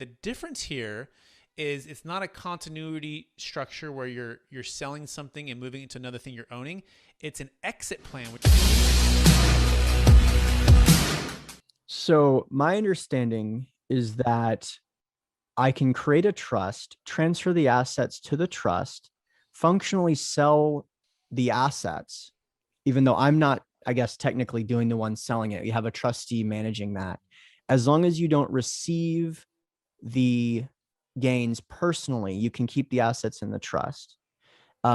The difference here is it's not a continuity structure where you're selling something and moving it to another thing you're owning. It's an exit plan. So my understanding is that I can create a trust, transfer the assets to the trust, functionally sell the assets, even though I'm not, I guess, technically doing the one selling it. You have a trustee managing that. As long as you don't receive the gains personally, you can keep the assets in the trust.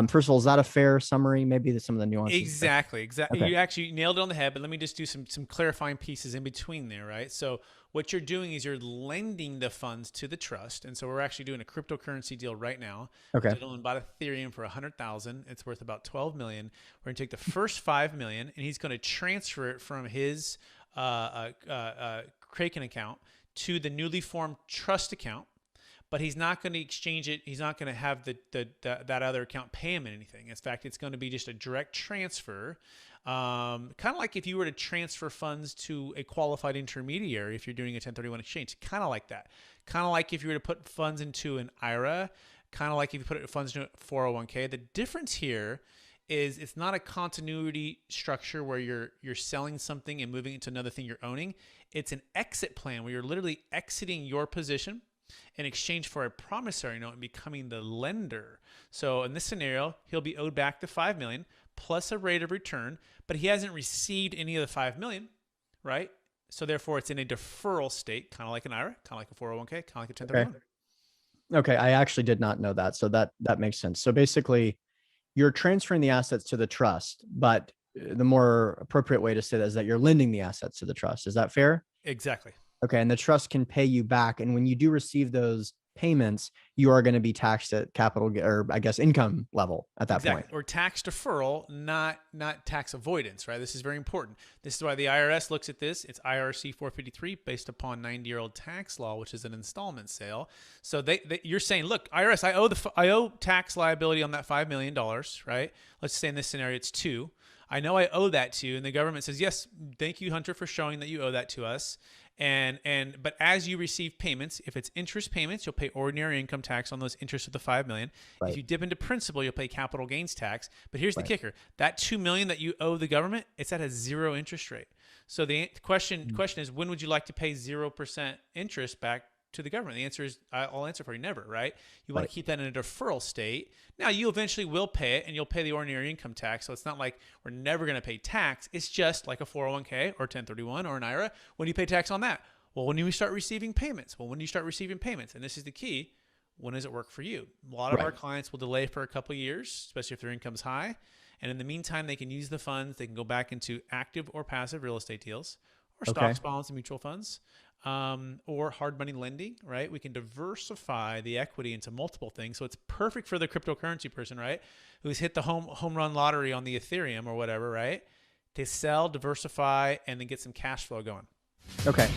First of all, is that a fair summary? Maybe some of the nuances there. Exactly. Okay. You actually nailed it on the head, but let me just do some clarifying pieces in between there, right? So what you're doing is you're lending the funds to the trust, and so we're actually doing a cryptocurrency deal right now. The Okay. gentleman bought Ethereum for 100,000. It's worth about 12 million. We're gonna take the first 5 million, and he's gonna transfer it from his Kraken account to the newly formed trust account. But he's not going to exchange it. He's not going to have that other account pay him anything. In fact, it's going to be just a direct transfer, kind of like if you were to transfer funds to a qualified intermediary if you're doing a 1031 exchange. Kind of like that. Kind of like if you were to put funds into an IRA. Kind of like if you put funds into a 401k. The difference here is it's not a continuity structure where you're selling something and moving it to another thing you're owning. It's an exit plan where you're literally exiting your position in exchange for a promissory note and becoming the lender. So in this scenario, he'll be owed back the 5 million plus a rate of return, but he hasn't received any of the 5 million, right? So therefore it's in a deferral state, kind of like an IRA, kind of like a 401k, kind of like a 1031. Okay. I actually did not know that. So that makes sense. So basically you're transferring the assets to the trust, but the more appropriate way to say that is that you're lending the assets to the trust. Is that fair? Exactly. Okay. And the trust can pay you back. And when you do receive those payments, you are going to be taxed at capital, or I guess income level at that point. Or tax deferral, not tax avoidance, right? This is very important. This is why the IRS looks at this. It's IRC 453 based upon 90-year-old tax law, which is an installment sale. So you're saying, look, IRS, I owe tax liability on that $5 million, right? Let's say in this scenario, it's 2. I know I owe that to you. And the government says, yes, thank you, Hunter, for showing that you owe that to us. But as you receive payments, if it's interest payments, you'll pay ordinary income tax on those interest of the 5 million. Right. If you dip into principal, you'll pay capital gains tax. But here's the kicker: that 2 million that you owe the government, it's at a 0 interest rate. So the question is, when would you like to pay 0% interest back to the government? The answer is, I'll answer for you, never, right? You want to keep that in a deferral state. Now, you eventually will pay it, and you'll pay the ordinary income tax. So it's not like we're never going to pay tax. It's just like a 401k or 1031 or an IRA. When do you pay tax on that? Well, when do you start receiving payments? Well, when do you start receiving payments? And this is the key. When does it work for you? A lot of our clients will delay for a couple of years, especially if their income's high. And in the meantime, they can use the funds. They can go back into active or passive real estate deals, or stocks, bonds, and mutual funds, or hard money lending, right? We can diversify the equity into multiple things. So it's perfect for the cryptocurrency person, right? Who's hit the home run lottery on the Ethereum or whatever, right? To sell, diversify, and then get some cash flow going. Okay.